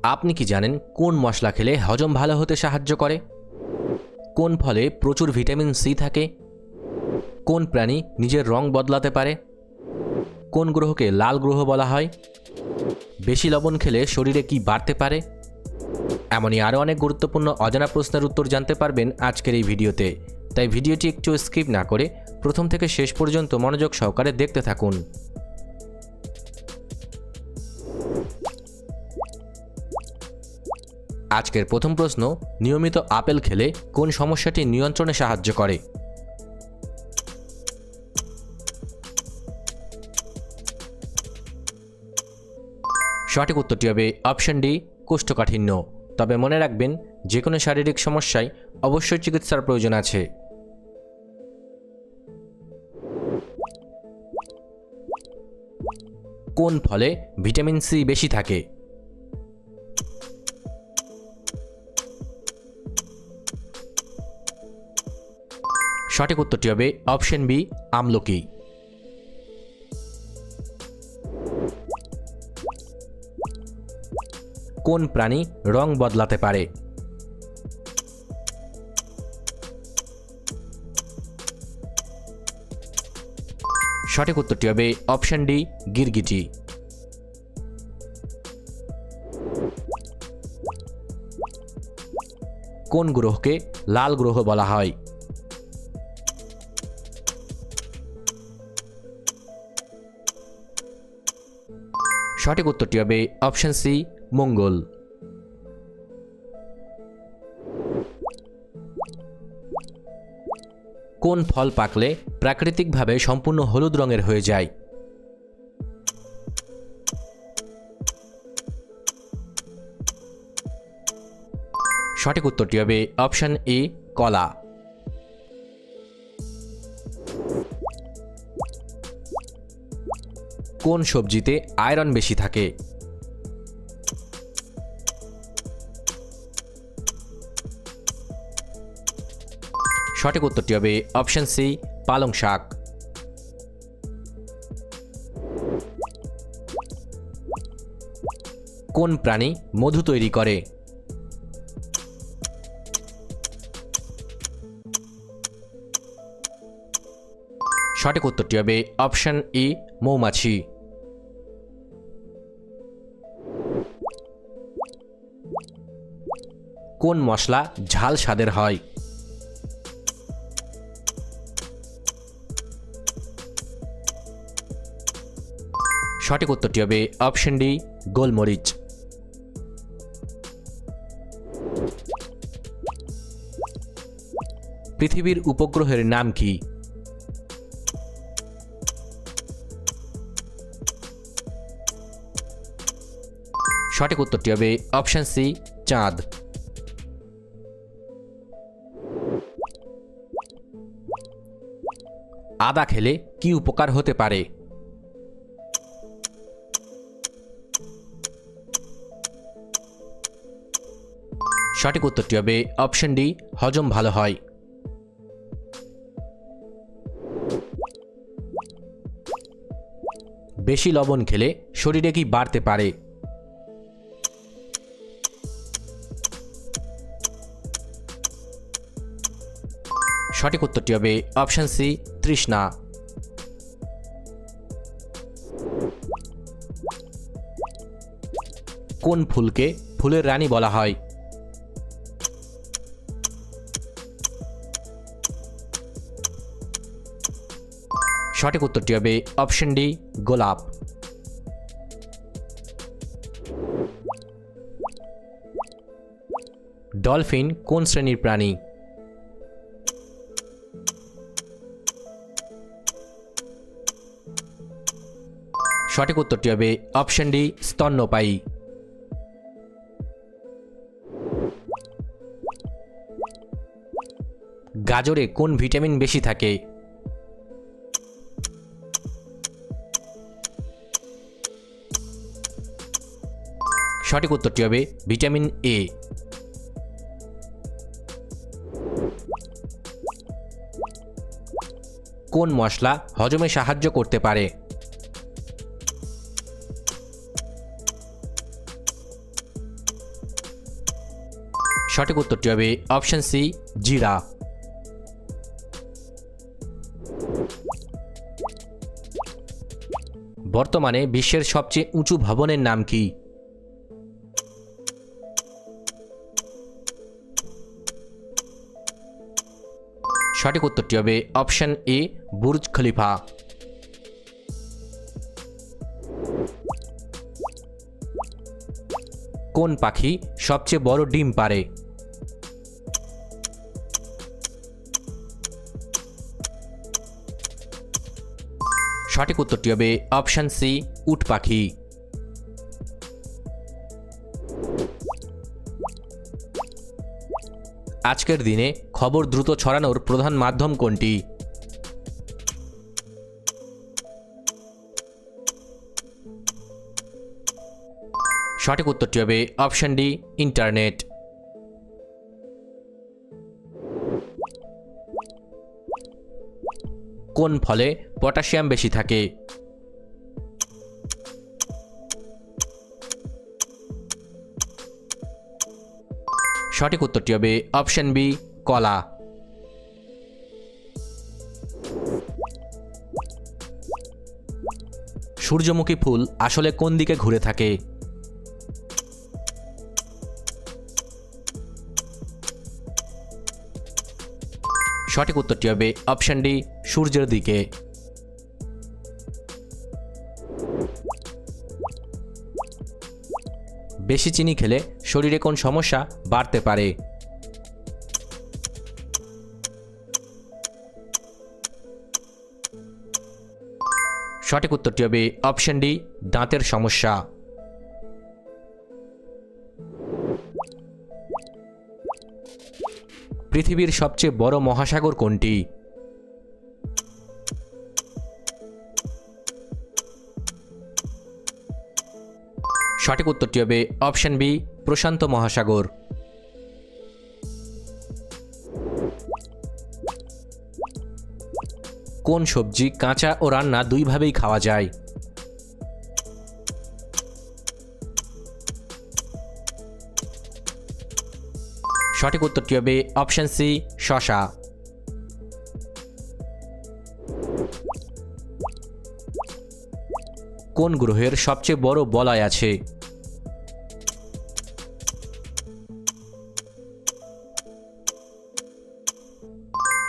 আপনি কি জানেন কোন মশলা খেলে হজম ভালো হতে সাহায্য করে? কোন ফলে প্রচুর ভিটামিন সি থাকে? কোন প্রাণী নিজের রং বদলাতে পারে? কোন গ্রহকে লাল গ্রহ বলা হয়? বেশি লবণ খেলে শরীরে কি বাড়তে পারে? এমনই আরও অনেক গুরুত্বপূর্ণ অজানা প্রশ্নের উত্তর জানতে পারবেন আজকের এই ভিডিওতে। তাই ভিডিওটি একটু স্কিপ না করে প্রথম থেকে শেষ পর্যন্ত মনোযোগ সহকারে দেখতে থাকুন। আজকের প্রথম প্রশ্ন, নিয়মিত আপেল খেলে কোন সমস্যাটি নিয়ন্ত্রণে সাহায্য করে? সঠিক উত্তরটি হবে অপশন ডি, কোষ্ঠকাঠিন্য। তবে মনে রাখবেন, যে কোনো শারীরিক সমস্যায় অবশ্যই চিকিৎসার প্রয়োজন আছে। কোন ফলে ভিটামিন সি বেশি থাকে? সঠিক উত্তরটি হবে অপশন বি, আমলকি। কোন প্রাণী রং বদলাতে পারে? সঠিক উত্তরটি হবে অপশন ডি, গিরগিটি। কোন গ্রহকে লাল গ্রহ বলা হয়? সঠিক উত্তরটি হবে অপশন সি, মঙ্গল। কোন ফল পাকলে প্রাকৃতিকভাবে সম্পূর্ণ হলুদ রঙের হয়ে যায়? সঠিক উত্তরটি হবে অপশন এ, কলা। কোন সবজিতে আয়রন বেশি থাকে? সঠিক উত্তরটি হবে অপশন সি, পালং শাক। কোন প্রাণী মধু তৈরি করে? সঠিক উত্তরটি হবে অপশন ই, মৌমাছি। কোন মশলা ঝাল স্বাদের হয়? সঠিক উত্তরটি হবে অপশন ডি, গোলমরিচ। পৃথিবীর উপগ্রহের নাম কি? সঠিক উত্তরটি হবে অপশন সি, চাঁদ। আদা খেলে কি উপকার হতে পারে? সঠিক উত্তরটি হবে অপশন ডি, হজম ভালো হয়। বেশি লবণ খেলে শরীরে কি বাড়তে পারে? সঠিক উত্তরটি হবে অপশন সি, তৃষ্ণা। কোন ফুলকে ফুলের রানী বলা হয়? সঠিক উত্তরটি হবে অপশন ডি, গোলাপ। ডলফিন কোন শ্রেণীর প্রাণী? সঠিক উত্তরটি হবে অপশন ডি, স্তন্যপায়ী। গাজরে কোন ভিটামিন বেশি থাকে? সঠিক উত্তরটি হবে ভিটামিন এ। কোন মশলা হজমে সাহায্য করতে পারে? সঠিক উত্তরটি হবে অপশন সি জিরা। বর্তমানে বিশ্বের সবচেয়ে উঁচু ভবনের নাম কি? সঠিক উত্তরটি হবে অপশন এ বুর্জ খলিফা। কোন পাখি সবচেয়ে বড় ডিম পাড়ে? সঠিক উত্তরটি হবে অপশন সি উট পাখি। আজকের দিনে খবর দ্রুত ছড়ানোর প্রধান মাধ্যম কোনটি? সঠিক উত্তরটি হবে অপশন ডি ইন্টারনেট। কোন ফলে পটাশিয়াম বেশি থাকে? সঠিক উত্তরটি হবে অপশন বি কলা। সূর্যমুখী ফুল আসলে কোন দিকে ঘুরে থাকে? সঠিক উত্তরটি হবে অপশন ডি সূর্যের দিকে। বেশি চিনি খেলে শরীরে কোন সমস্যা বাড়তে পারে? সঠিক উত্তরটি হবে অপশন ডি দাঁতের সমস্যা। পৃথিবীর সবচেয়ে বড় মহাসাগর কোনটি? সঠিক উত্তরটি হবে অপশন বি প্রশান্ত মহাসাগর। কোন সবজি কাঁচা ও রান্না দুইভাবেই খাওয়া যায়? সঠিক উত্তরটি হবে অপশন সি শসা। কোন গ্রহের সবচেয়ে বড় বলয় আছে?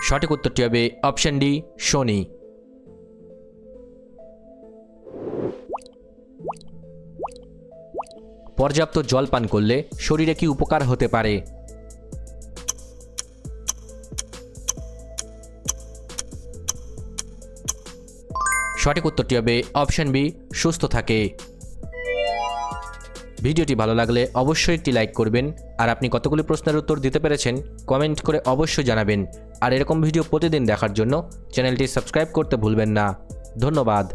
সঠিক উত্তরটি হবে অপশন ডি শনি। পর্যাপ্ত জল পান করলে শরীরে কি উপকার হতে পারে? সঠিক উত্তরটি হবে অপশন বি সুস্থ থাকে। ভিডিওটি ভালো লাগলে অবশ্যই একটি লাইক করবেন, আর আপনি কতগুলি প্রশ্নের উত্তর দিতে পেরেছেন কমেন্ট করে অবশ্যই জানাবেন। আর এরকম ভিডিও প্রতিদিন দেখার জন্য চ্যানেলটি সাবস্ক্রাইব করতে ভুলবেন না। ধন্যবাদ।